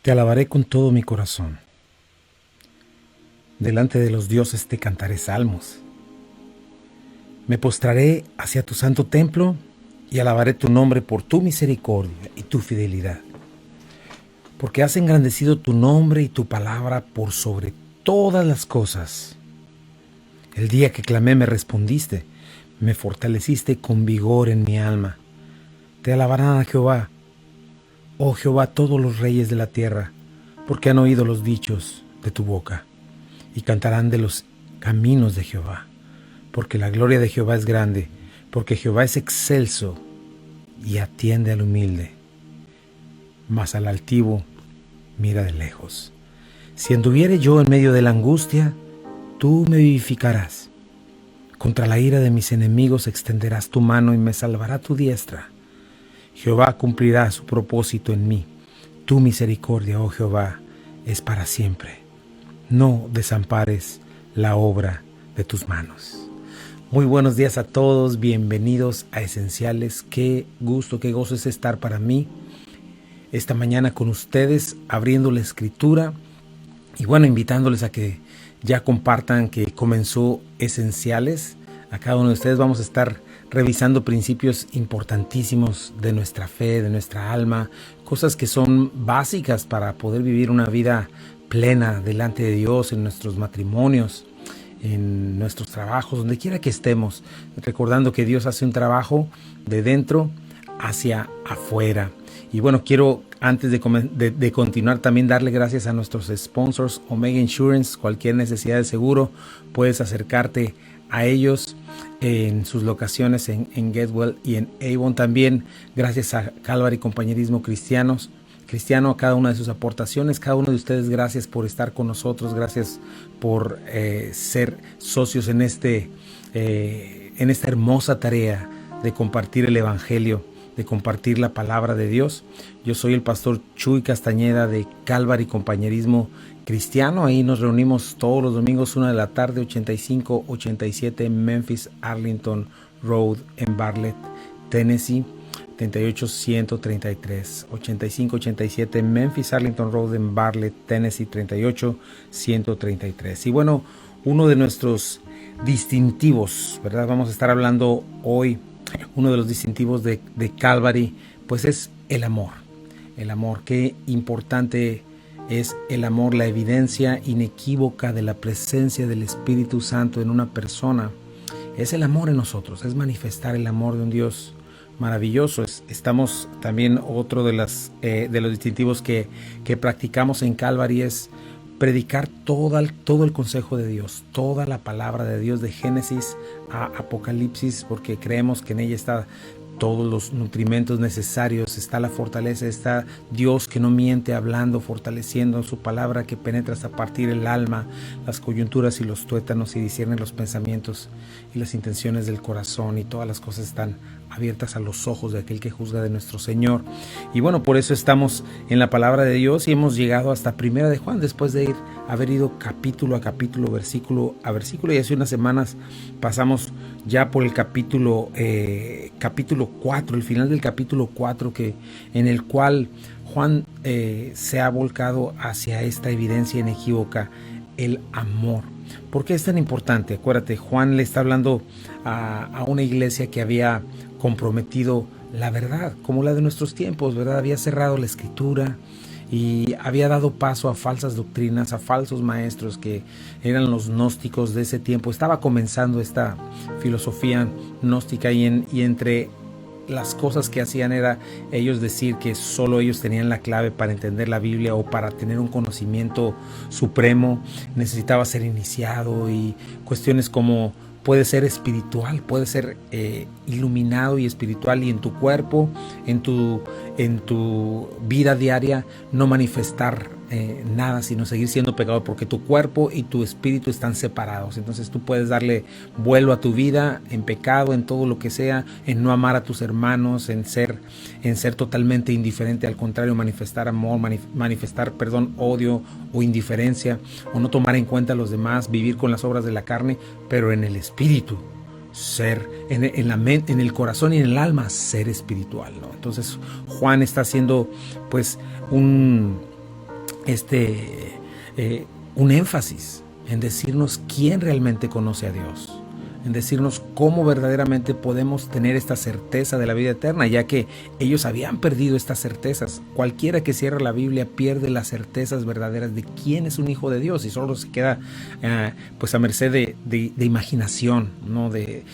Te alabaré con todo mi corazón. Delante de los dioses te cantaré salmos. Me postraré hacia tu santo templo y alabaré tu nombre por tu misericordia y tu fidelidad. Porque has engrandecido tu nombre y tu palabra por sobre todas las cosas. El día que clamé me respondiste, me fortaleciste con vigor en mi alma. Te alabarán a Jehová, oh Jehová, todos los reyes de la tierra, porque han oído los dichos de tu boca, y cantarán de los caminos de Jehová, porque la gloria de Jehová es grande, porque Jehová es excelso y atiende al humilde, mas al altivo mira de lejos. Si anduviere yo en medio de la angustia, tú me vivificarás. Contra la ira de mis enemigos extenderás tu mano y me salvará tu diestra. Jehová cumplirá su propósito en mí. Tu misericordia, oh Jehová, es para siempre. No desampares la obra de tus manos. Muy buenos días a todos, bienvenidos a Esenciales. Qué gusto, qué gozo es estar para mí esta mañana con ustedes, abriendo la Escritura y bueno, invitándoles a que ya compartan que comenzó Esenciales. A cada uno de ustedes vamos a estar revisando principios importantísimos de nuestra fe, de nuestra alma, cosas que son básicas para poder vivir una vida plena delante de Dios, en nuestros matrimonios, en nuestros trabajos, donde quiera que estemos, recordando que Dios hace un trabajo de dentro hacia afuera. Y bueno, quiero antes de continuar también darle gracias a nuestros sponsors, Omega Insurance. Cualquier necesidad de seguro puedes acercarte a ellos en sus locaciones en Getwell y en Avon. También gracias a Calvary Compañerismo Cristiano, a cada una de sus aportaciones. Cada uno de ustedes, gracias por estar con nosotros, gracias por ser socios en esta hermosa tarea de compartir el Evangelio, de compartir la palabra de Dios. Yo soy el pastor Chuy Castañeda de Calvary Compañerismo Cristiano. Ahí nos reunimos todos los domingos 1 de la tarde, 8587 Memphis Arlington Road en Bartlett, Tennessee, 38133. 8587 Memphis Arlington Road en Bartlett, Tennessee, 38133. Y bueno, uno de nuestros distintivos, ¿verdad? Vamos a estar hablando hoy. Uno de los distintivos de Calvary, pues es el amor. El amor, qué importante es el amor, la evidencia inequívoca de la presencia del Espíritu Santo en una persona. Es el amor en nosotros, es manifestar el amor de un Dios maravilloso. Estamos también, otro de los distintivos que practicamos en Calvary es predicar todo el consejo de Dios, toda la palabra de Dios de Génesis a Apocalipsis, porque creemos que en ella está todos los nutrimentos necesarios, está la fortaleza, está Dios que no miente hablando, fortaleciendo su palabra que penetra hasta partir el alma, las coyunturas y los tuétanos y discierne los pensamientos y las intenciones del corazón, y todas las cosas están abiertas a los ojos de aquel que juzga, de nuestro Señor. Y bueno, por eso estamos en la palabra de Dios y hemos llegado hasta Primera de Juan, después de haber ido capítulo a capítulo, versículo a versículo, y hace unas semanas pasamos ya por el capítulo 4, el final del capítulo 4, en el cual Juan se ha volcado hacia esta evidencia inequívoca, el amor. ¿Por qué es tan importante? Acuérdate, Juan le está hablando a una iglesia que había comprometido la verdad, como la de nuestros tiempos, ¿verdad? Había cerrado la Escritura y había dado paso a falsas doctrinas, a falsos maestros que eran los gnósticos de ese tiempo. Estaba comenzando esta filosofía gnóstica y entre las cosas que hacían era ellos decir que solo ellos tenían la clave para entender la Biblia, o para tener un conocimiento supremo necesitaba ser iniciado, y cuestiones como puede ser espiritual, puede ser iluminado y espiritual, y en tu cuerpo, en tu vida diaria, no manifestar nada, sino seguir siendo pecador, porque tu cuerpo y tu espíritu están separados. Entonces tú puedes darle vuelo a tu vida en pecado, en todo lo que sea, en no amar a tus hermanos, en ser totalmente indiferente, al contrario, manifestar amor, manifestar odio o indiferencia, o no tomar en cuenta a los demás, vivir con las obras de la carne, pero en el espíritu ser, en la mente, en el corazón y en el alma, ser espiritual, ¿no? Entonces Juan está haciendo pues un énfasis en decirnos quién realmente conoce a Dios, en decirnos cómo verdaderamente podemos tener esta certeza de la vida eterna, ya que ellos habían perdido estas certezas. Cualquiera que cierra la Biblia pierde las certezas verdaderas de quién es un hijo de Dios y solo se queda pues a merced de imaginación, ¿no? de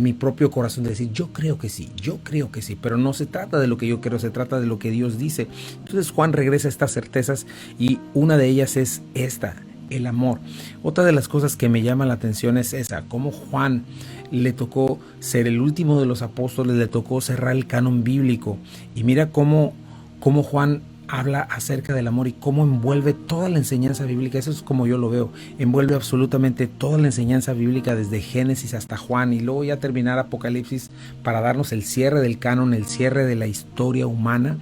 mi propio corazón, de decir yo creo que sí, pero no se trata de lo que yo creo, se trata de lo que Dios dice. Entonces Juan regresa a estas certezas y una de ellas es esta: el amor. Otra de las cosas que me llama la atención es esa, cómo Juan le tocó ser el último de los apóstoles, le tocó cerrar el canon bíblico, y mira cómo Juan habla acerca del amor y cómo envuelve toda la enseñanza bíblica. Eso es como yo lo veo, envuelve absolutamente toda la enseñanza bíblica desde Génesis hasta Juan, y luego ya terminar Apocalipsis para darnos el cierre del canon, el cierre de la historia humana.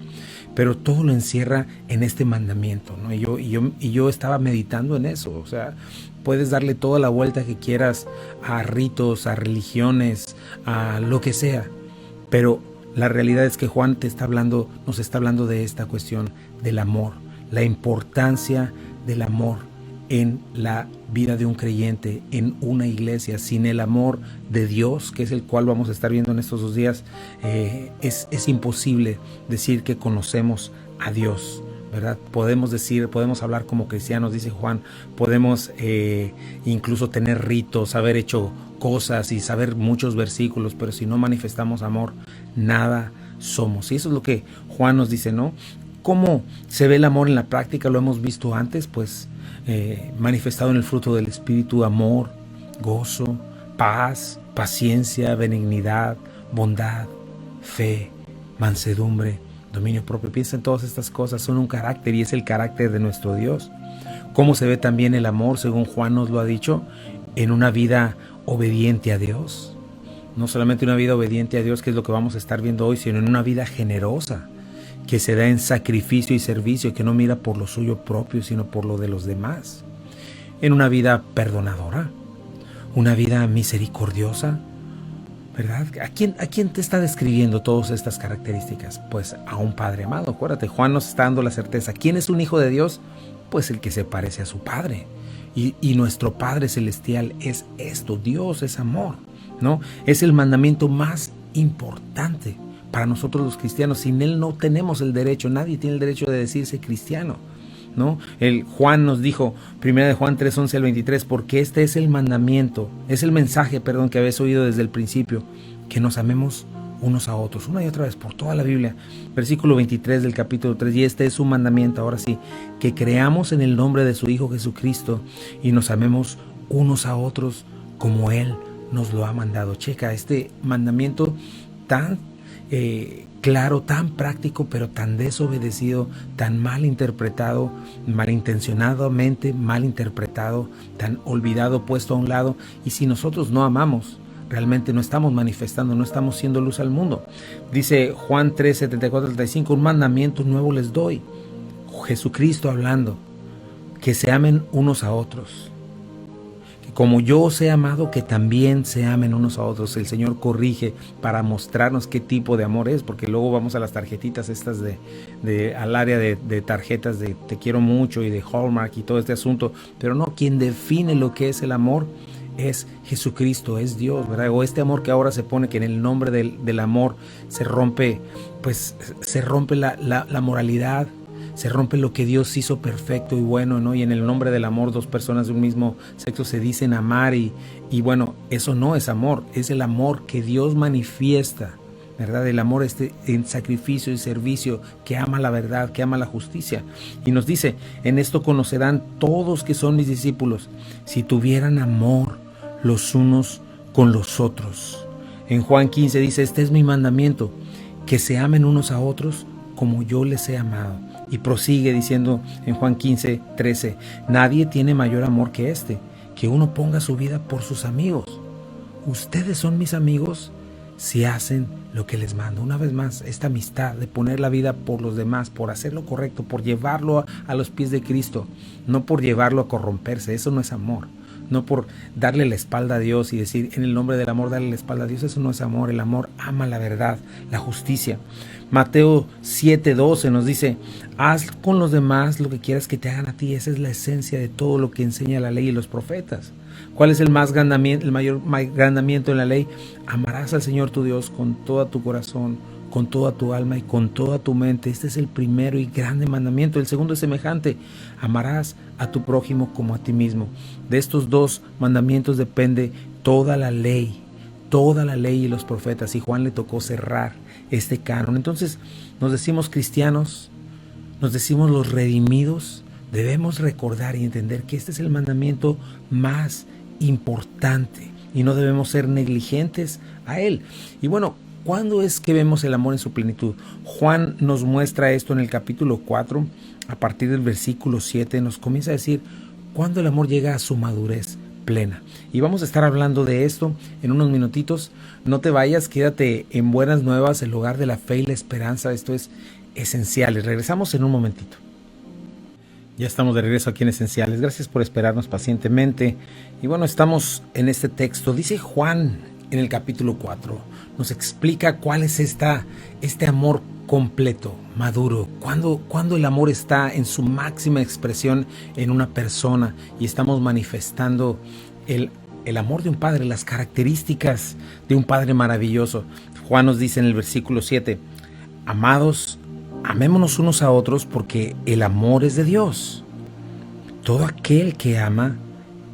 Pero todo lo encierra en este mandamiento, ¿no? Y yo estaba meditando en eso. O sea, puedes darle toda la vuelta que quieras a ritos, a religiones, a lo que sea, pero la realidad es que Juan nos está hablando de esta cuestión del amor, la importancia del amor en la vida de un creyente, en una iglesia. Sin el amor de Dios, que es el cual vamos a estar viendo en estos 2 días, es imposible decir que conocemos a Dios, ¿verdad? Podemos hablar como cristianos, dice Juan, podemos incluso tener ritos, haber hecho cosas y saber muchos versículos, pero si no manifestamos amor, nada somos. Y eso es lo que Juan nos dice, ¿no? ¿Cómo se ve el amor en la práctica? Lo hemos visto antes, pues manifestado en el fruto del Espíritu: amor, gozo, paz, paciencia, benignidad, bondad, fe, mansedumbre, dominio propio. Piensa en todas estas cosas, son un carácter y es el carácter de nuestro Dios. ¿Cómo se ve también el amor, según Juan nos lo ha dicho? En una vida obediente a Dios. No solamente una vida obediente a Dios, que es lo que vamos a estar viendo hoy, sino en una vida generosa, que se da en sacrificio y servicio, que no mira por lo suyo propio, sino por lo de los demás. En una vida perdonadora, una vida misericordiosa, ¿verdad? ¿A quién te está describiendo todas estas características? Pues a un Padre amado. Acuérdate, Juan nos está dando la certeza. ¿Quién es un hijo de Dios? Pues el que se parece a su Padre. Y nuestro Padre Celestial es esto: Dios es amor, ¿no? Es el mandamiento más importante para nosotros los cristianos. Sin él no tenemos el derecho, nadie tiene el derecho de decirse cristiano, ¿no? Juan nos dijo, 1 Juan 3, 11 al 23, porque este es el mandamiento, es el mensaje, que habéis oído desde el principio, que nos amemos unos a otros. Una y otra vez por toda la Biblia. Versículo 23 del capítulo 3, y este es su mandamiento, ahora sí, que creamos en el nombre de su Hijo Jesucristo y nos amemos unos a otros como Él nos lo ha mandado. Checa, este mandamiento tan claro, tan práctico, pero tan desobedecido, tan mal interpretado, malintencionadamente mal interpretado, tan olvidado, puesto a un lado. Y si nosotros no amamos, realmente no estamos manifestando, no estamos siendo luz al mundo. Dice Juan 3, 74, 35, un mandamiento nuevo les doy. Jesucristo hablando, que se amen unos a otros. Como yo os he amado, que también se amen unos a otros. El Señor corrige para mostrarnos qué tipo de amor es, porque luego vamos a las tarjetitas estas al área de tarjetas de te quiero mucho y de Hallmark y todo este asunto, pero no, quien define lo que es el amor es Jesucristo, es Dios, ¿verdad? O este amor que ahora se pone, que en el nombre del amor se rompe, pues se rompe la moralidad, se rompe lo que Dios hizo perfecto y bueno, ¿no? Y en el nombre del amor, 2 personas de un mismo sexo se dicen amar y bueno, eso no es amor, es el amor que Dios manifiesta, ¿verdad? El amor en sacrificio y servicio, que ama la verdad, que ama la justicia. Y nos dice, en esto conocerán todos que son mis discípulos, si tuvieran amor los unos con los otros. En Juan 15 dice, este es mi mandamiento, que se amen unos a otros como yo les he amado. Y prosigue diciendo en Juan 15, 13, nadie tiene mayor amor que este, que uno ponga su vida por sus amigos. Ustedes son mis amigos si hacen lo que les mando. Una vez más, esta amistad de poner la vida por los demás, por hacer lo correcto, por llevarlo a los pies de Cristo, no por llevarlo a corromperse. Eso no es amor. no por darle la espalda a Dios y decir en el nombre del amor darle la espalda a Dios. Eso no es amor. El amor ama la verdad, la justicia. Mateo 7:12 nos dice: haz con los demás lo que quieras que te hagan a ti. Esa es la esencia de todo lo que enseña la ley y los profetas. ¿Cuál es el mayor mandamiento en la ley? Amarás al Señor tu Dios con todo tu corazón, con toda tu alma y con toda tu mente. Este es el primero y grande mandamiento. El segundo es semejante: amarás a tu prójimo como a ti mismo. De estos dos mandamientos depende toda la ley y los profetas. Y Juan le tocó cerrar este canon. Entonces, nos decimos cristianos, nos decimos los redimidos. Debemos recordar y entender que este es el mandamiento más importante y no debemos ser negligentes a él. Y bueno, ¿cuándo es que vemos el amor en su plenitud? Juan nos muestra esto en el capítulo 4, a partir del versículo 7, nos comienza a decir cuándo el amor llega a su madurez plena. Y vamos a estar hablando de esto en unos minutitos. No te vayas, quédate en Buenas Nuevas, el hogar de la fe y la esperanza. Esto es Esenciales. Regresamos en un momentito. Ya estamos de regreso aquí en Esenciales. Gracias por esperarnos pacientemente. Y bueno, estamos en este texto. Dice Juan en el capítulo 4. Nos explica cuál es este amor completo, maduro. Cuando el amor está en su máxima expresión en una persona y estamos manifestando el amor de un padre, las características de un padre maravilloso. Juan nos dice en el versículo 7: amados, amémonos unos a otros porque el amor es de Dios. Todo aquel que ama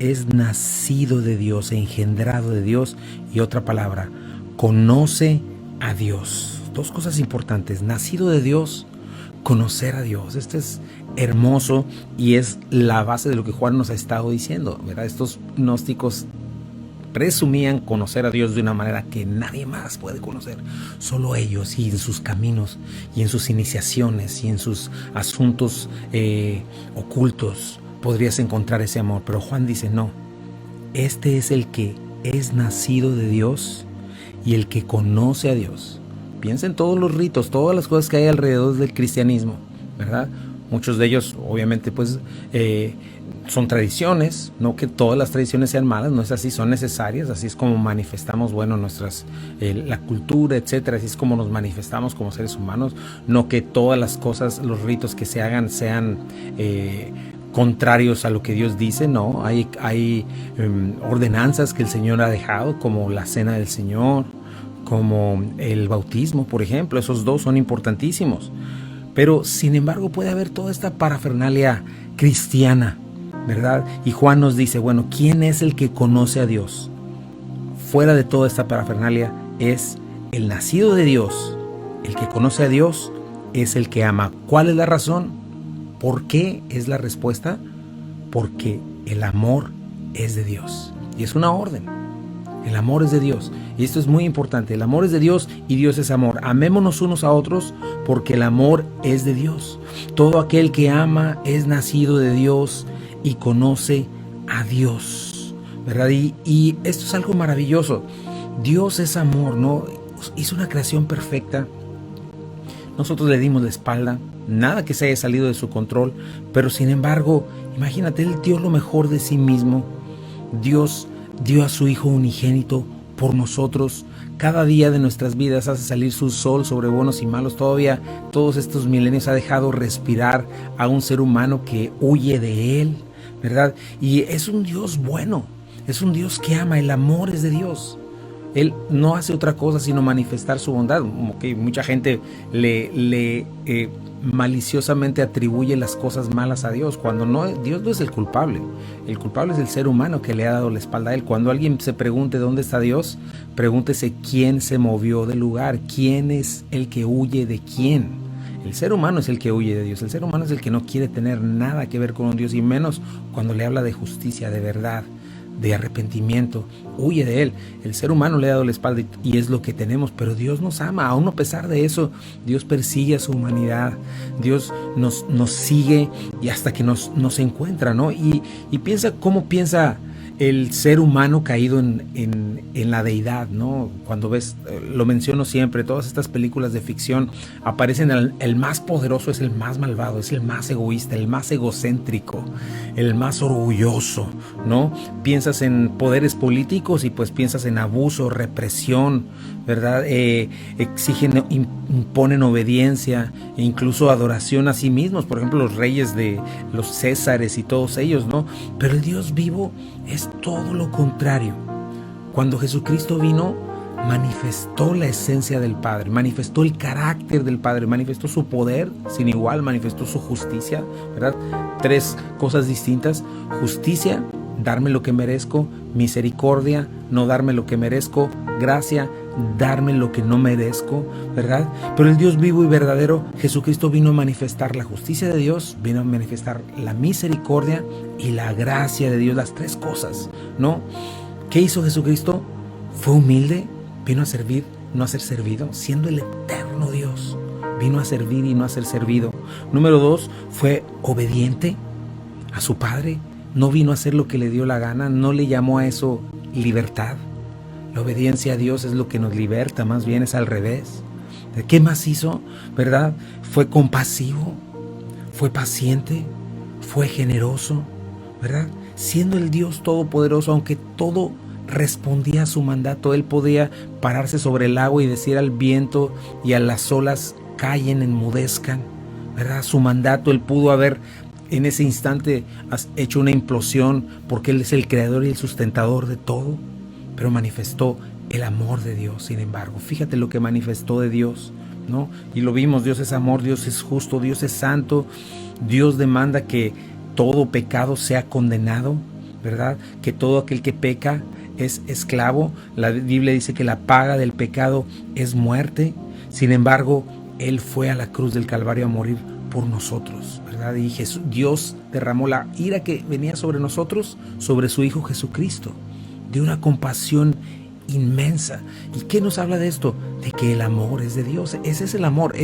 es nacido de Dios, engendrado de Dios. Y otra palabra, conoce a Dios. Dos cosas importantes: nacido de Dios, conocer a Dios. Esto es hermoso y es la base de lo que Juan nos ha estado diciendo, ¿verdad? Estos gnósticos presumían conocer a Dios de una manera que nadie más puede conocer, solo ellos, y en sus caminos y en sus iniciaciones y en sus asuntos ocultos podrías encontrar ese amor. Pero Juan dice: no, este es el que es nacido de Dios y el que conoce a Dios. Piensa en todos los ritos, todas las cosas que hay alrededor del cristianismo, ¿verdad? Muchos de ellos obviamente pues son tradiciones, no que todas las tradiciones sean malas, no es así, son necesarias. Así es como manifestamos, bueno, la cultura, etcétera. Así es como nos manifestamos como seres humanos. No que todas las cosas, los ritos que se hagan sean contrarios a lo que Dios dice. No, hay ordenanzas que el Señor ha dejado, como la cena del Señor, como el bautismo, por ejemplo. Esos dos son importantísimos. Pero sin embargo puede haber toda esta parafernalia cristiana, ¿verdad? Y Juan nos dice: bueno, ¿quién es el que conoce a Dios? Fuera de toda esta parafernalia es el nacido de Dios. El que conoce a Dios es el que ama. ¿Cuál es la razón? ¿Por qué es la respuesta? Porque el amor es de Dios. Y es una orden. El amor es de Dios. Y esto es muy importante. El amor es de Dios y Dios es amor. Amémonos unos a otros porque el amor es de Dios. Todo aquel que ama es nacido de Dios y conoce a Dios, ¿verdad? Y esto es algo maravilloso. Dios es amor, ¿no? Hizo una creación perfecta. Nosotros le dimos la espalda. Nada que se haya salido de su control. Pero sin embargo, imagínate, Él dio lo mejor de sí mismo. Dios dio a su Hijo unigénito por nosotros. Cada día de nuestras vidas hace salir su sol sobre buenos y malos. Todavía todos estos milenios ha dejado respirar a un ser humano que huye de Él, ¿verdad? Y es un Dios bueno, es un Dios que ama. El amor es de Dios. Él no hace otra cosa sino manifestar su bondad. Como que mucha gente le maliciosamente atribuye las cosas malas a Dios, cuando no, Dios no es el culpable. El culpable es el ser humano que le ha dado la espalda a Él. Cuando alguien se pregunte dónde está Dios, pregúntese quién se movió del lugar, quién es el que huye de quién. El ser humano es el que huye de Dios. El ser humano es el que no quiere tener nada que ver con un Dios, y menos cuando le habla de justicia, de verdad, de arrepentimiento. Huye de Él. El ser humano le ha dado la espalda y es lo que tenemos, pero Dios nos ama. Aún a pesar de eso, Dios persigue a su humanidad. Dios nos sigue y hasta que nos encuentra, ¿no? Y piensa cómo piensa el ser humano caído en la deidad, ¿no? Cuando ves, lo menciono siempre, todas estas películas de ficción aparecen el más poderoso es el más malvado, es el más egoísta, el más egocéntrico, el más orgulloso, ¿no? Piensas en poderes políticos y pues piensas en abuso, represión, ¿verdad? Exigen, imponen obediencia e incluso adoración a sí mismos, por ejemplo los reyes de los Césares y todos ellos, ¿no? Pero el Dios vivo es todo lo contrario. Cuando Jesucristo vino, manifestó la esencia del Padre, manifestó el carácter del Padre, manifestó su poder sin igual, manifestó su justicia, ¿verdad? 3 cosas distintas: justicia, darme lo que merezco; misericordia, no darme lo que merezco; gracia, darme lo que no merezco, ¿verdad? Pero el Dios vivo y verdadero, Jesucristo, vino a manifestar la justicia de Dios, vino a manifestar la misericordia y la gracia de Dios, las 3 cosas, ¿no? ¿Qué hizo Jesucristo? Fue humilde, vino a servir, no a ser servido, siendo el eterno Dios. Vino a servir y no a ser servido. Número 2, fue obediente a su Padre, no vino a hacer lo que le dio la gana, no le llamó a eso libertad. La obediencia a Dios es lo que nos liberta, más bien es al revés. ¿Qué más hizo? ¿Verdad? Fue compasivo, fue paciente, fue generoso, ¿verdad? Siendo el Dios todopoderoso, aunque todo respondía a su mandato, Él podía pararse sobre el agua y decir al viento y a las olas: callen, enmudezcan, ¿verdad? Su mandato, Él pudo haber en ese instante hecho una implosión, porque Él es el creador y el sustentador de todo, pero manifestó el amor de Dios. Sin embargo, fíjate lo que manifestó de Dios, ¿no? Y lo vimos: Dios es amor, Dios es justo, Dios es santo, Dios demanda que todo pecado sea condenado, ¿verdad? Que todo aquel que peca es esclavo. La Biblia dice que la paga del pecado es muerte. Sin embargo, Él fue a la cruz del Calvario a morir por nosotros, ¿verdad? Y Dios derramó la ira que venía sobre nosotros, sobre su Hijo Jesucristo, de una compasión inmensa. ¿Y qué nos habla de esto? De que el amor es de Dios. Ese es el amor,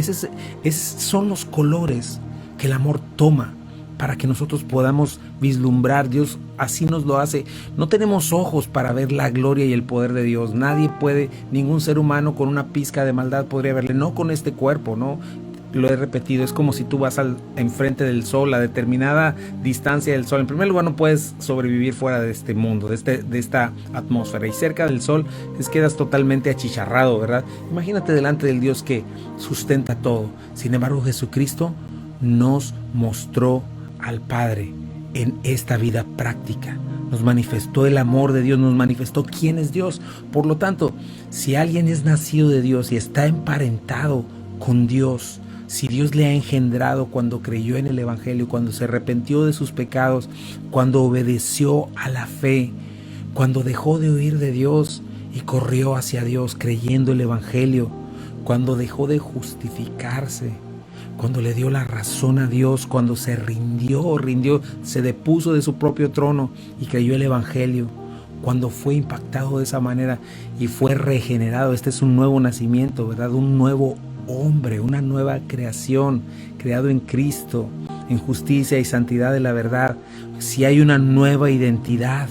son los colores que el amor toma para que nosotros podamos vislumbrar. Dios así nos lo hace. No tenemos ojos para ver la gloria y el poder de Dios. Nadie puede, ningún ser humano con una pizca de maldad podría verle, no con este cuerpo, ¿no? Lo he repetido, es como si tú vas enfrente del sol, a determinada distancia del sol. En primer lugar, no puedes sobrevivir fuera de este mundo, de esta atmósfera, y cerca del sol quedas totalmente achicharrado, ¿verdad? Imagínate delante del Dios que sustenta todo. Sin embargo, Jesucristo nos mostró al Padre en esta vida práctica. Nos manifestó el amor de Dios, nos manifestó quién es Dios. Por lo tanto, si alguien es nacido de Dios y está emparentado con Dios, si Dios le ha engendrado cuando creyó en el Evangelio, cuando se arrepintió de sus pecados, cuando obedeció a la fe, cuando dejó de huir de Dios y corrió hacia Dios creyendo el Evangelio, cuando dejó de justificarse, cuando le dio la razón a Dios, cuando se rindió, se depuso de su propio trono y creyó el Evangelio, cuando fue impactado de esa manera y fue regenerado. Este es un nuevo nacimiento, ¿verdad? Un nuevo hombre, una nueva creación, creado en Cristo, en justicia y santidad de la verdad. Si hay una nueva identidad,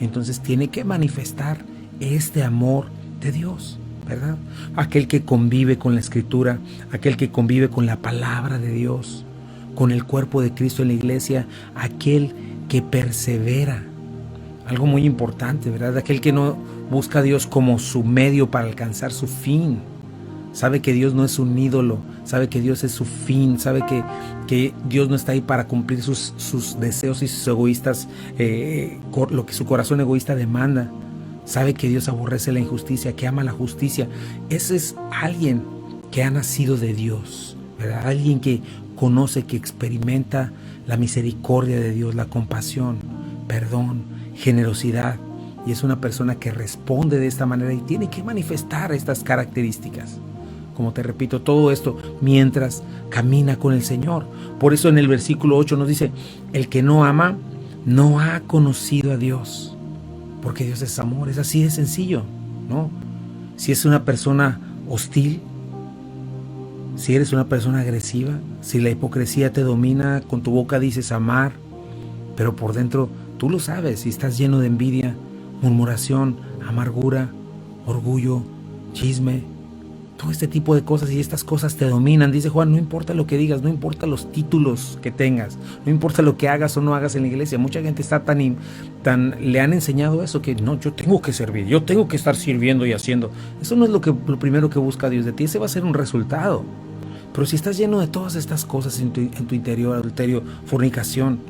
entonces tiene que manifestar este amor de Dios, ¿verdad? Aquel que convive con la Escritura, aquel que convive con la palabra de Dios, con el cuerpo de Cristo en la iglesia, aquel que persevera. Algo muy importante, ¿verdad? Aquel que no busca a Dios como su medio para alcanzar su fin. Sabe que Dios no es un ídolo, sabe que Dios es su fin, sabe que Dios no está ahí para cumplir sus deseos y sus egoístas, lo que su corazón egoísta demanda. Sabe que Dios aborrece la injusticia, que ama la justicia. Ese es alguien que ha nacido de Dios, ¿verdad? Alguien que conoce, que experimenta la misericordia de Dios, la compasión, perdón, generosidad. Y es una persona que responde de esta manera y tiene que manifestar estas características. Como te repito, todo esto mientras camina con el Señor. Por eso en el versículo 8 nos dice: el que no ama no ha conocido a Dios, porque Dios es amor. Es así de sencillo, ¿no? Si es una persona hostil, si eres una persona agresiva, si la hipocresía te domina, con tu boca dices amar, pero por dentro Tú lo sabes, si estás lleno de envidia, murmuración, amargura, orgullo, chisme, todo este tipo de cosas, y estas cosas te dominan. Dice Juan, no importa lo que digas, no importa los títulos que tengas, no importa lo que hagas o no hagas en la iglesia. Mucha gente está le han enseñado eso, que no, yo tengo que servir, yo tengo que estar sirviendo y haciendo. Eso no es lo primero que busca Dios de ti. Ese va a ser un resultado. Pero si estás lleno de todas estas cosas en tu interior, adulterio, fornicación,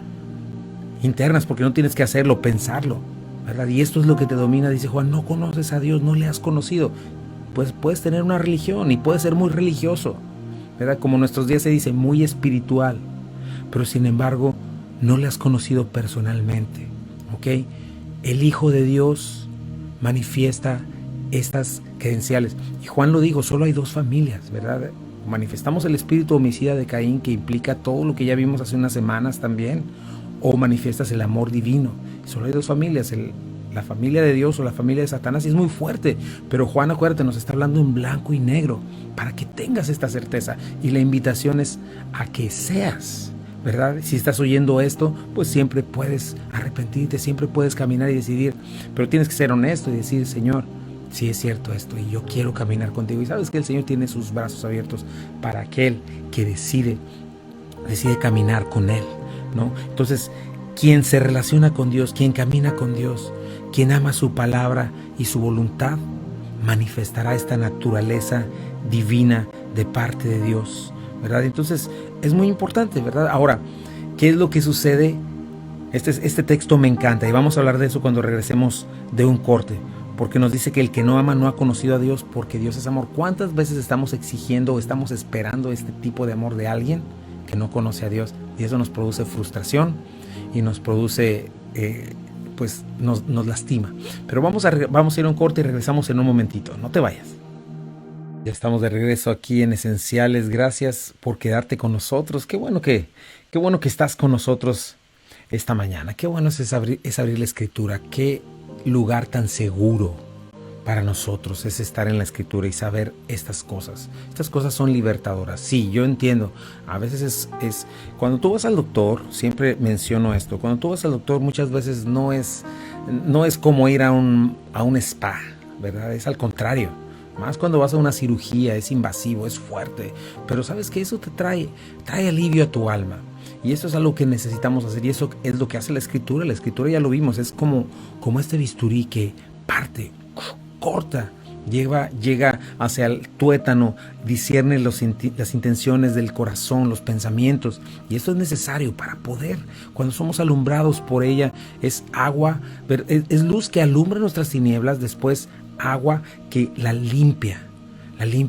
internas, porque no tienes que hacerlo, pensarlo, ¿verdad? Y esto es lo que te domina. Dice Juan, no conoces a Dios, no le has conocido. Pues puedes tener una religión y puedes ser muy religioso, ¿verdad? Como en nuestros días se dice, muy espiritual, pero sin embargo no le has conocido personalmente, ¿ok? El Hijo de Dios manifiesta estas credenciales. Y Juan lo dijo, solo hay dos familias, ¿verdad? Manifestamos el espíritu homicida de Caín, que implica todo lo que ya vimos hace unas semanas también, o manifiestas el amor divino. Solo hay dos familias, la familia de Dios o la familia de Satanás, y es muy fuerte, pero Juan, acuérdate, nos está hablando en blanco y negro, para que tengas esta certeza, y la invitación es a que seas, ¿verdad? Si estás oyendo esto, pues siempre puedes arrepentirte, siempre puedes caminar y decidir, pero tienes que ser honesto y decir, Señor, sí es cierto esto, y yo quiero caminar contigo, y sabes que el Señor tiene sus brazos abiertos para aquel que decide caminar con Él, ¿no? Entonces, quien se relaciona con Dios, quien camina con Dios, quien ama su palabra y su voluntad, manifestará esta naturaleza divina de parte de Dios, ¿verdad? Entonces, es muy importante, ¿verdad? Ahora, ¿qué es lo que sucede? Este texto me encanta, y vamos a hablar de eso cuando regresemos de un corte, porque nos dice que el que no ama no ha conocido a Dios, porque Dios es amor. ¿Cuántas veces estamos exigiendo o estamos esperando este tipo de amor de alguien que no conoce a Dios? Y eso nos produce frustración y nos produce, pues nos lastima. Pero vamos a ir a un corte y regresamos en un momentito. No te vayas. Ya estamos de regreso aquí en Esenciales. Gracias por quedarte con nosotros. Qué bueno que estás con nosotros esta mañana. Qué bueno es abrir la Escritura. Qué lugar tan seguro para nosotros es estar en la Escritura y saber estas cosas. Estas cosas son libertadoras. Sí, yo entiendo. A veces es cuando tú vas al doctor, siempre menciono esto. Cuando tú vas al doctor, muchas veces no es como ir a un spa, ¿verdad? Es al contrario. Más cuando vas a una cirugía, es invasivo, es fuerte. Pero sabes que eso te trae alivio a tu alma. Y eso es algo que necesitamos hacer, y eso es lo que hace la Escritura. La Escritura ya lo vimos, es como este bisturí que parte, corta, llega hacia el tuétano, discierne las intenciones del corazón, los pensamientos, y esto es necesario para poder, cuando somos alumbrados por ella, es agua, es luz que alumbra nuestras tinieblas, después agua que la limpia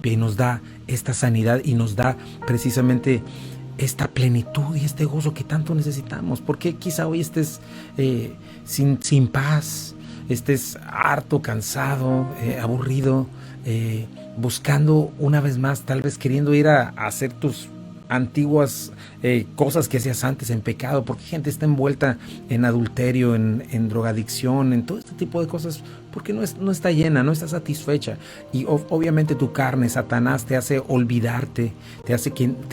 y nos da esta sanidad y nos da precisamente esta plenitud y este gozo que tanto necesitamos. Porque quizá hoy estés sin paz, estés harto, cansado, aburrido, buscando una vez más, tal vez queriendo ir a hacer tus antiguas cosas que hacías antes en pecado, porque gente está envuelta en adulterio, en drogadicción, en todo este tipo de cosas, porque no está llena, no está satisfecha. Y obviamente tu carne, Satanás, te hace olvidarte, te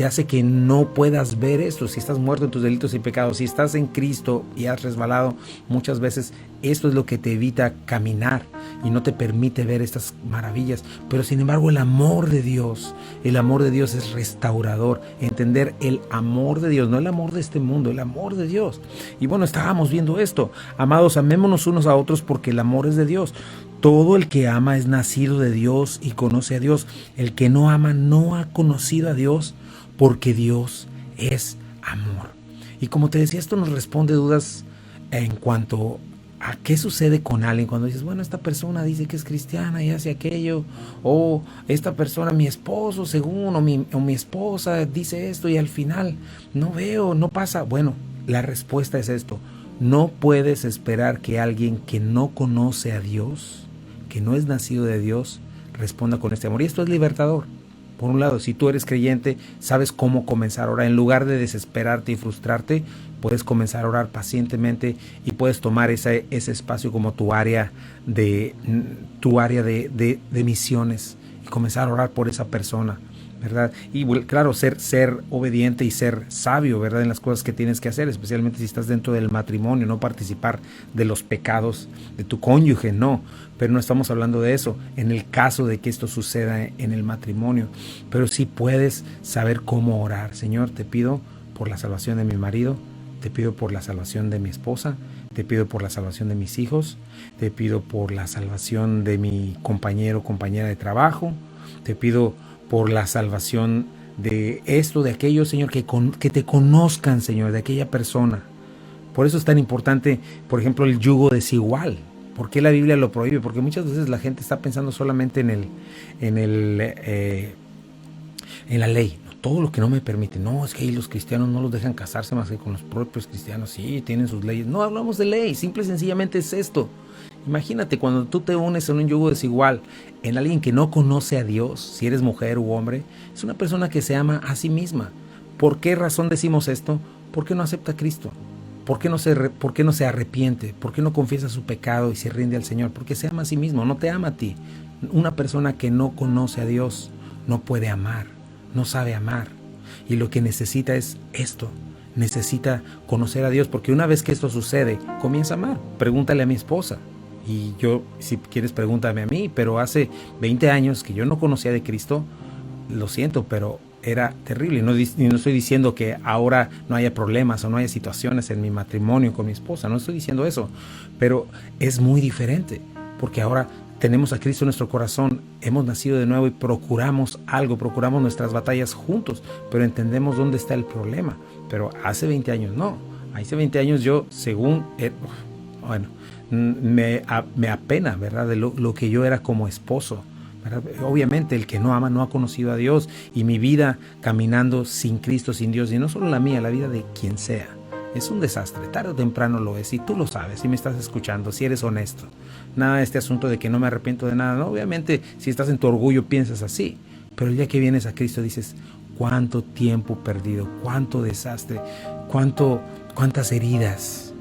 hace que no puedas ver esto. Si estás muerto en tus delitos y pecados, si estás en Cristo y has resbalado, muchas veces esto es lo que te evita caminar y no te permite ver estas maravillas. Pero sin embargo, el amor de Dios es restaurador. Entender el amor de Dios, no el amor de este mundo, el amor de Dios. Y bueno, estábamos viendo esto. Amados, amémonos unos a otros, porque el amor es de Dios. Todo el que ama es nacido de Dios y conoce a Dios. El que no ama no ha conocido a Dios, porque Dios es amor. Y como te decía, esto nos responde dudas en cuanto a qué sucede con alguien cuando dices, bueno, esta persona dice que es cristiana y hace aquello, o esta persona, mi esposo según, o mi esposa dice esto, y al final no pasa. Bueno, la respuesta es esto: no puedes esperar que alguien que no conoce a Dios, que no es nacido de Dios, responda con este amor. Y esto es libertador. Por un lado, si tú eres creyente, sabes cómo comenzar a orar. En lugar de desesperarte y frustrarte, puedes comenzar a orar pacientemente y puedes tomar ese espacio como tu área de misiones y comenzar a orar por esa persona, ¿verdad? Y claro, ser obediente y ser sabio, ¿verdad? En las cosas que tienes que hacer, especialmente si estás dentro del matrimonio, no participar de los pecados de tu cónyuge, no. Pero no estamos hablando de eso, en el caso de que esto suceda en el matrimonio. Pero sí puedes saber cómo orar. Señor, te pido por la salvación de mi marido, te pido por la salvación de mi esposa, te pido por la salvación de mis hijos, te pido por la salvación de mi compañero o compañera de trabajo, te pido por la salvación de esto, de aquello, Señor, que te conozcan, Señor, de aquella persona. Por eso es tan importante, por ejemplo, el yugo desigual. ¿Por qué la Biblia lo prohíbe? Porque muchas veces la gente está pensando solamente en la ley. Todo lo que no me permite. No, es que ahí los cristianos no los dejan casarse más que con los propios cristianos. Sí, tienen sus leyes. No hablamos de ley, simple y sencillamente es esto. Imagínate cuando tú te unes en un yugo desigual en alguien que no conoce a Dios, si eres mujer u hombre, es una persona que se ama a sí misma. ¿Por qué razón decimos esto? Porque no acepta a Cristo. ¿Por qué no se arrepiente? ¿Por qué no confiesa su pecado y se rinde al Señor? Porque se ama a sí mismo, no te ama a ti. Una persona que no conoce a Dios no puede amar, no sabe amar. Y lo que necesita es esto. Necesita conocer a Dios, porque una vez que esto sucede, comienza a amar. Pregúntale a mi esposa. Y yo, si quieres, pregúntame a mí, pero hace 20 años que yo no conocía de Cristo, lo siento, pero era terrible. Y no estoy diciendo que ahora no haya problemas o no haya situaciones en mi matrimonio con mi esposa, no estoy diciendo eso, pero es muy diferente, porque ahora tenemos a Cristo en nuestro corazón, hemos nacido de nuevo y procuramos algo, procuramos nuestras batallas juntos, pero entendemos dónde está el problema. Pero hace 20 años no, hace 20 años yo, según, me apena, ¿verdad?, de lo que yo era como esposo, ¿verdad? Obviamente el que no ama no ha conocido a Dios, y mi vida caminando sin Cristo, sin Dios, y no solo la mía, la vida de quien sea, es un desastre. Tarde o temprano lo es, y tú lo sabes, si me estás escuchando, si eres honesto. Nada de este asunto de que no me arrepiento de nada, no, obviamente si estás en tu orgullo piensas así, pero el día que vienes a Cristo dices, cuánto tiempo perdido, cuánto desastre, cuántas heridas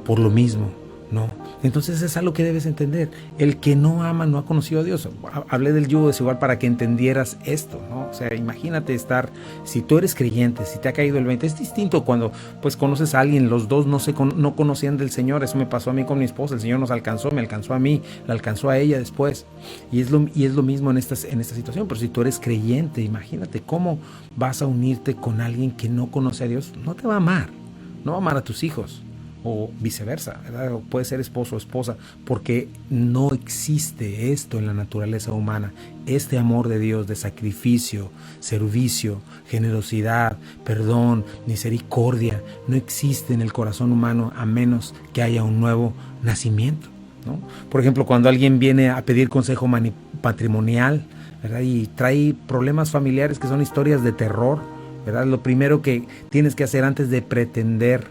por lo mismo, ¿no? Entonces es algo que debes entender. El que no ama no ha conocido a Dios. Hablé del yugo desigual para que entendieras esto, ¿no? O sea, imagínate si tú eres creyente, si te ha caído el 20, es distinto cuando pues conoces a alguien, los dos no conocían del Señor. Eso me pasó a mí con mi esposa, el Señor nos alcanzó, me alcanzó a mí, la alcanzó a ella después. Y es lo mismo en esta situación. Pero si tú eres creyente, imagínate cómo vas a unirte con alguien que no conoce a Dios. No te va a amar, no va a amar a tus hijos, o viceversa, ¿verdad? O puede ser esposo o esposa, porque no existe esto en la naturaleza humana. Este amor de Dios de sacrificio, servicio, generosidad, perdón, misericordia, no existe en el corazón humano a menos que haya un nuevo nacimiento, ¿no? Por ejemplo, cuando alguien viene a pedir consejo matrimonial, ¿verdad?, y trae problemas familiares que son historias de terror, ¿verdad?, lo primero que tienes que hacer antes de pretender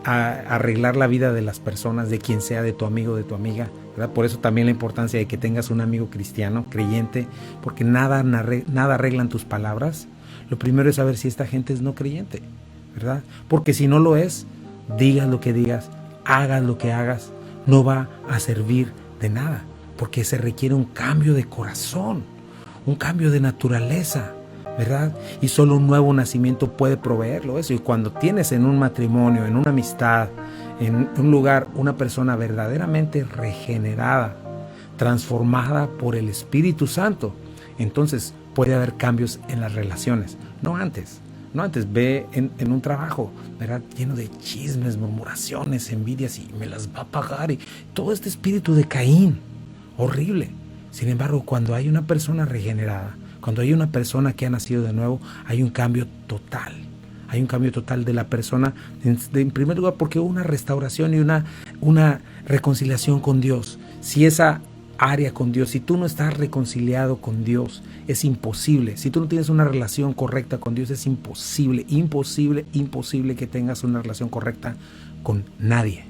arreglar la vida de las personas, de quien sea, de tu amigo, de tu amiga, ¿verdad? Por eso también la importancia de que tengas un amigo cristiano, creyente, porque nada arreglan tus palabras. Lo primero es saber si esta gente es no creyente, ¿verdad? Porque si no lo es, digas lo que digas, hagas lo que hagas, no va a servir de nada, porque se requiere un cambio de corazón, un cambio de naturaleza, ¿verdad? Y solo un nuevo nacimiento puede proveerlo eso. Y cuando tienes en un matrimonio, en una amistad, en un lugar, una persona verdaderamente regenerada, transformada por el Espíritu Santo, entonces puede haber cambios en las relaciones. No antes ve en un trabajo, ¿verdad?, lleno de chismes, murmuraciones, envidias, y me las va a pagar, y todo este espíritu de Caín, horrible. Sin embargo, cuando hay una persona regenerada, cuando hay una persona que ha nacido de nuevo, hay un cambio total. Hay un cambio total de la persona, en primer lugar, porque hubo una restauración y una reconciliación con Dios. Si esa área con Dios, si tú no estás reconciliado con Dios, es imposible. Si tú no tienes una relación correcta con Dios, es imposible que tengas una relación correcta con nadie.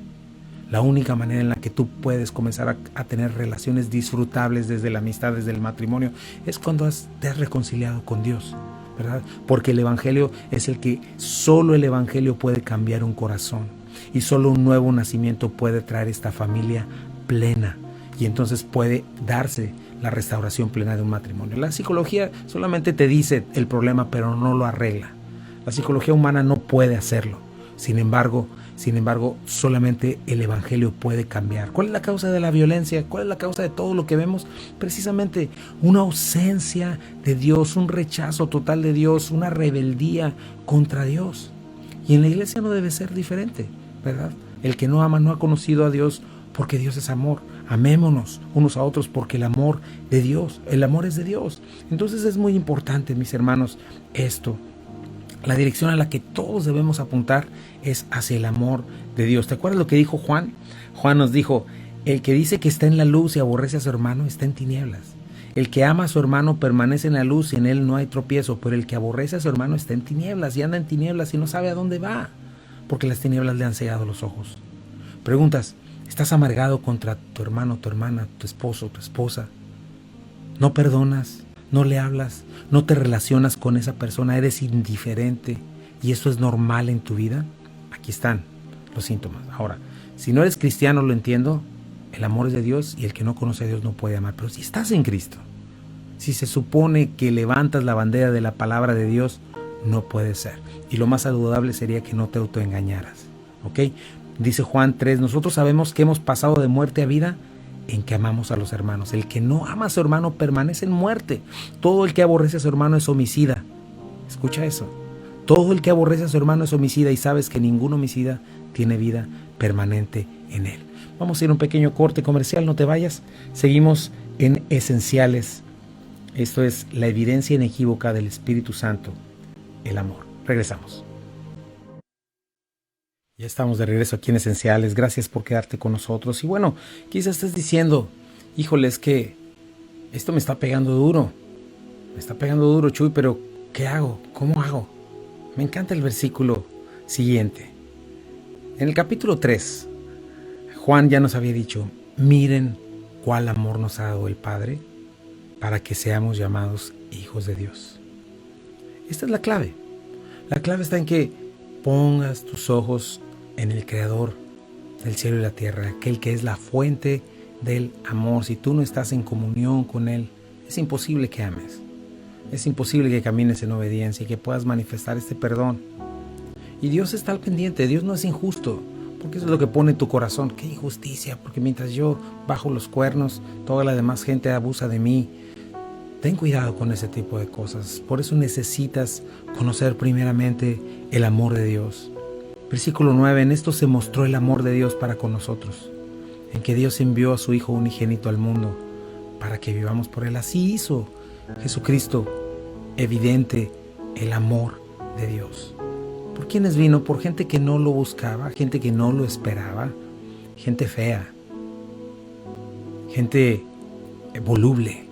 La única manera en la que tú puedes comenzar a tener relaciones disfrutables desde la amistad, desde el matrimonio, es cuando te has reconciliado con Dios, ¿verdad? Porque el Evangelio es solo el Evangelio puede cambiar un corazón, y solo un nuevo nacimiento puede traer esta familia plena, y entonces puede darse la restauración plena de un matrimonio. La psicología solamente te dice el problema, pero no lo arregla. La psicología humana no puede hacerlo. Sin embargo, solamente el Evangelio puede cambiar. ¿Cuál es la causa de la violencia? ¿Cuál es la causa de todo lo que vemos? Precisamente una ausencia de Dios, un rechazo total de Dios, una rebeldía contra Dios. Y en la iglesia no debe ser diferente, ¿verdad? El que no ama no ha conocido a Dios, porque Dios es amor. Amémonos unos a otros, porque el amor es de Dios. Entonces es muy importante, mis hermanos, esto. La dirección a la que todos debemos apuntar es hacia el amor de Dios. ¿Te acuerdas lo que dijo Juan? Juan nos dijo: el que dice que está en la luz y aborrece a su hermano está en tinieblas. El que ama a su hermano permanece en la luz y en él no hay tropiezo, pero el que aborrece a su hermano está en tinieblas y anda en tinieblas y no sabe a dónde va, porque las tinieblas le han cegado los ojos. Preguntas: ¿estás amargado contra tu hermano, tu hermana, tu esposo, tu esposa? ¿No perdonas? ¿No le hablas? ¿No te relacionas con esa persona? ¿Eres indiferente? ¿Y eso es normal en tu vida? Aquí están los síntomas. Ahora, si no eres cristiano, lo entiendo, el amor es de Dios y el que no conoce a Dios no puede amar. Pero si estás en Cristo, si se supone que levantas la bandera de la palabra de Dios, no puede ser. Y lo más saludable sería que no te autoengañaras. ¿Ok? Dice Juan 3, nosotros sabemos que hemos pasado de muerte a vida en que amamos a los hermanos. El que no ama a su hermano permanece en muerte. Todo el que aborrece a su hermano es homicida. Escucha eso. Todo el que aborrece a su hermano es homicida, y sabes que ningún homicida tiene vida permanente en él. Vamos a ir a un pequeño corte comercial, no te vayas. Seguimos en Esenciales. Esto es la evidencia inequívoca del Espíritu Santo, el amor. Regresamos. Ya estamos de regreso aquí en Esenciales. Gracias por quedarte con nosotros. Y bueno, quizás estés diciendo: híjole, es que esto me está pegando duro. Me está pegando duro, Chuy, pero ¿qué hago? ¿Cómo hago? Me encanta el versículo siguiente. En el capítulo 3, Juan ya nos había dicho: miren cuál amor nos ha dado el Padre para que seamos llamados hijos de Dios. Esta es la clave. La clave está en que pongas tus ojos en el Creador del cielo y la tierra, aquel que es la fuente del amor. Si tú no estás en comunión con Él, es imposible que ames. Es imposible que camines en obediencia y que puedas manifestar este perdón. Y Dios está al pendiente. Dios no es injusto, porque eso es lo que pone en tu corazón. ¡Qué injusticia! Porque mientras yo bajo los cuernos, toda la demás gente abusa de mí. Ten cuidado con ese tipo de cosas. Por eso necesitas conocer primeramente el amor de Dios. Versículo 9, en esto se mostró el amor de Dios para con nosotros, en que Dios envió a su Hijo unigénito al mundo para que vivamos por Él. Así hizo Jesucristo evidente el amor de Dios. ¿Por quiénes vino? Por gente que no lo buscaba, gente que no lo esperaba, gente fea, gente voluble.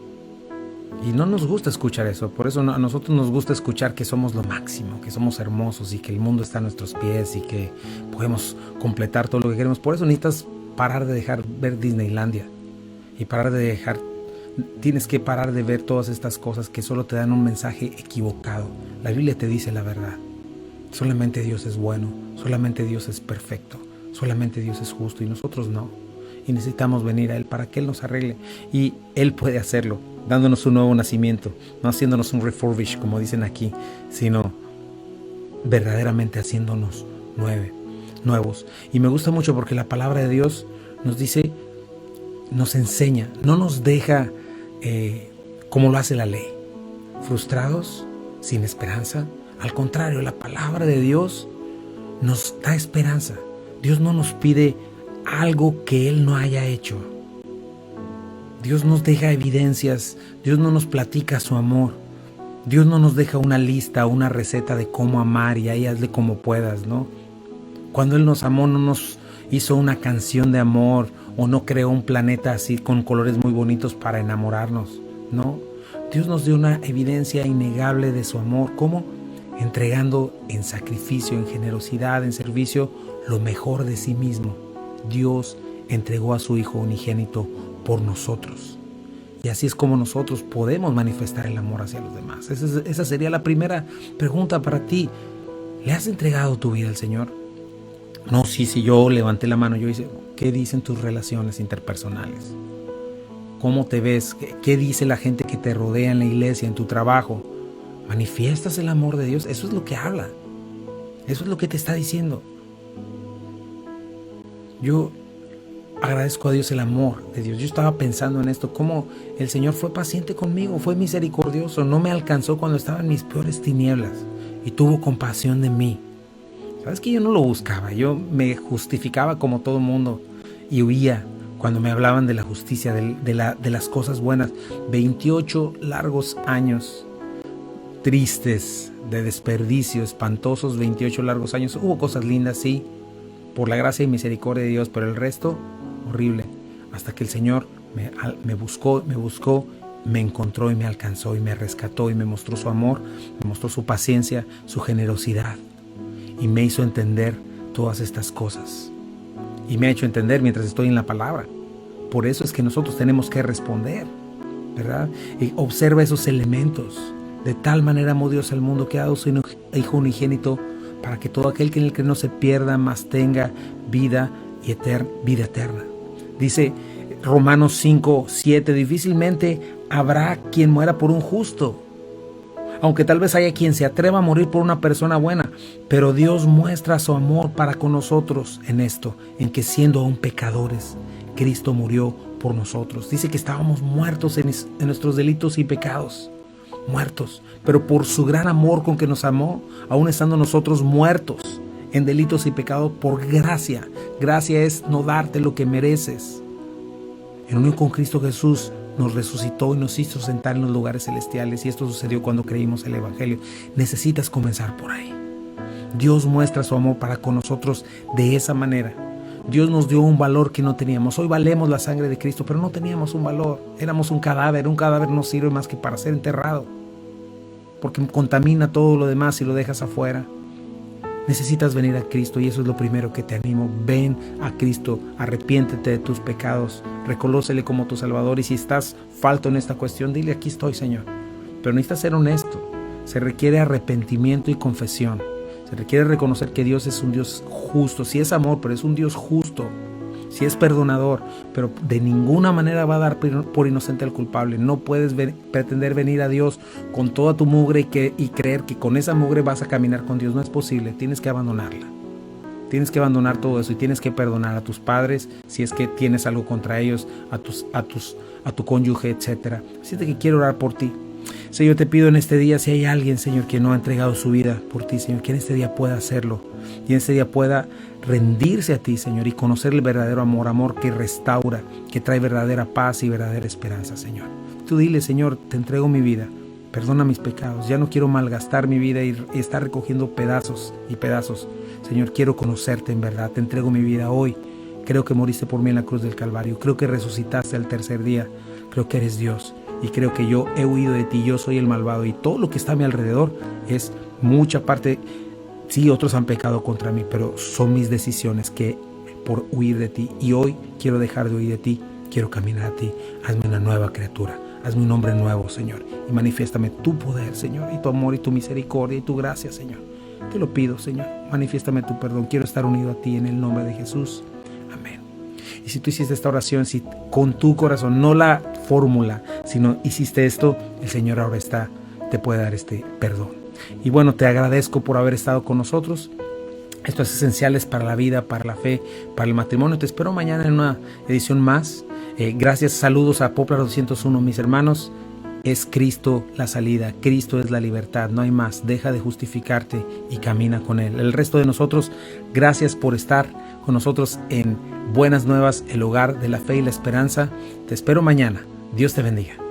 Y no nos gusta escuchar eso. Por eso a nosotros nos gusta escuchar que somos lo máximo, que somos hermosos y que el mundo está a nuestros pies y que podemos completar todo lo que queremos. Por eso necesitas parar de dejar ver Disneylandia y tienes que parar de ver todas estas cosas que solo te dan un mensaje equivocado. La Biblia te dice la verdad. Solamente Dios es bueno, solamente Dios es perfecto, solamente Dios es justo y nosotros no. Y necesitamos venir a Él para que Él nos arregle. Y Él puede hacerlo, dándonos un nuevo nacimiento, no haciéndonos un refurbish, como dicen aquí, sino verdaderamente haciéndonos nuevos. Y me gusta mucho porque la palabra de Dios nos dice, nos enseña, no nos deja como lo hace la ley, frustrados, sin esperanza. Al contrario, la palabra de Dios nos da esperanza. Dios no nos pide algo que Él no haya hecho. Dios nos deja evidencias. Dios no nos platica su amor. Dios no nos deja una lista, una receta de cómo amar y ahí hazle como puedas, ¿no? Cuando Él nos amó, no nos hizo una canción de amor o no creó un planeta así con colores muy bonitos para enamorarnos, ¿no? Dios nos dio una evidencia innegable de su amor. ¿Cómo? Entregando en sacrificio, en generosidad, en servicio, lo mejor de sí mismo. Dios entregó a su Hijo unigénito por nosotros. Y así es como nosotros podemos manifestar el amor hacia los demás. Esa sería la primera pregunta para ti. ¿Le has entregado tu vida al Señor? No, sí, yo levanté la mano, yo hice. ¿Qué dicen tus relaciones interpersonales? cómo te ves, qué dice la gente que te rodea en la iglesia, en tu trabajo. ¿Manifiestas el amor de Dios? Eso es lo que habla. Eso es lo que te está diciendo. Yo agradezco a Dios el amor de Dios. Yo estaba pensando en esto, cómo el Señor fue paciente conmigo, fue misericordioso, no me alcanzó cuando estaba en mis peores tinieblas y tuvo compasión de mí. Sabes que yo no lo buscaba, yo me justificaba como todo mundo y huía cuando me hablaban de la justicia, de las cosas buenas. 28 largos años tristes, de desperdicio, espantosos, 28 largos años. Hubo cosas lindas, sí, por la gracia y misericordia de Dios, pero el resto, horrible. Hasta que el Señor me buscó, me encontró y me alcanzó y me rescató y me mostró su amor, me mostró su paciencia, su generosidad y me hizo entender todas estas cosas. Y me ha hecho entender mientras estoy en la palabra. Por eso es que nosotros tenemos que responder, ¿verdad? Y observa esos elementos. De tal manera amó Dios al mundo que ha dado su Hijo unigénito para que todo aquel que en el que no se pierda, mas tenga vida eterna. Dice Romanos 5:7, difícilmente habrá quien muera por un justo, aunque tal vez haya quien se atreva a morir por una persona buena, pero Dios muestra su amor para con nosotros en esto, en que siendo aún pecadores, Cristo murió por nosotros. Dice que estábamos muertos en nuestros delitos y pecados. Muertos, pero por su gran amor con que nos amó, aún estando nosotros muertos en delitos y pecados, por gracia. Gracia es no darte lo que mereces. En unión con Cristo Jesús nos resucitó y nos hizo sentar en los lugares celestiales, y esto sucedió cuando creímos el Evangelio. Necesitas comenzar por ahí. Dios muestra su amor para con nosotros de esa manera. Dios nos dio un valor que no teníamos. Hoy valemos la sangre de Cristo, pero no teníamos un valor. Éramos un cadáver. Un cadáver no sirve más que para ser enterrado, porque contamina todo lo demás y lo dejas afuera. Necesitas venir a Cristo, y eso es lo primero que te animo. Ven a Cristo, arrepiéntete de tus pecados, reconócele como tu Salvador, y si estás falto en esta cuestión, dile: aquí estoy, Señor. Pero necesitas ser honesto. Se requiere arrepentimiento y confesión. Se requiere reconocer que Dios es un Dios justo. Sí es amor, pero es un Dios justo. Sí es perdonador, pero de ninguna manera va a dar por inocente al culpable. No puedes pretender venir a Dios con toda tu mugre y creer que con esa mugre vas a caminar con Dios. No es posible. Tienes que abandonarla. Tienes que abandonar todo eso y tienes que perdonar a tus padres si es que tienes algo contra ellos, a tu cónyuge, etc. Así que quiero orar por ti. Señor, te pido en este día, si hay alguien, Señor, que no ha entregado su vida por ti, Señor, que en este día pueda hacerlo y en este día pueda rendirse a ti, Señor, y conocer el verdadero amor, amor que restaura, que trae verdadera paz y verdadera esperanza, Señor. Tú dile: Señor, te entrego mi vida, perdona mis pecados, ya no quiero malgastar mi vida y estar recogiendo pedazos y pedazos. Señor, quiero conocerte en verdad, te entrego mi vida hoy. Creo que moriste por mí en la cruz del Calvario, creo que resucitaste al tercer día, creo que eres Dios. Y creo que yo he huido de ti, yo soy el malvado y todo lo que está a mi alrededor es mucha parte. Sí, otros han pecado contra mí, pero son mis decisiones que por huir de ti. Y hoy quiero dejar de huir de ti, quiero caminar a ti. Hazme una nueva criatura, hazme un hombre nuevo, Señor. Y manifiéstame tu poder, Señor, y tu amor y tu misericordia y tu gracia, Señor. Te lo pido, Señor, manifiéstame tu perdón. Quiero estar unido a ti en el nombre de Jesús. Amén. Y si tú hiciste esta oración, si con tu corazón, no la fórmula, sino hiciste esto, el Señor ahora te puede dar este perdón. Y bueno, te agradezco por haber estado con nosotros. Esto es Esenciales para la vida, para la fe, para el matrimonio. Te espero mañana en una edición más. Gracias, saludos a Poplar 201, mis hermanos. Es Cristo la salida, Cristo es la libertad, no hay más. Deja de justificarte y camina con Él. El resto de nosotros, gracias por estar con nosotros en Buenas Nuevas, el hogar de la fe y la esperanza. Te espero mañana. Dios te bendiga.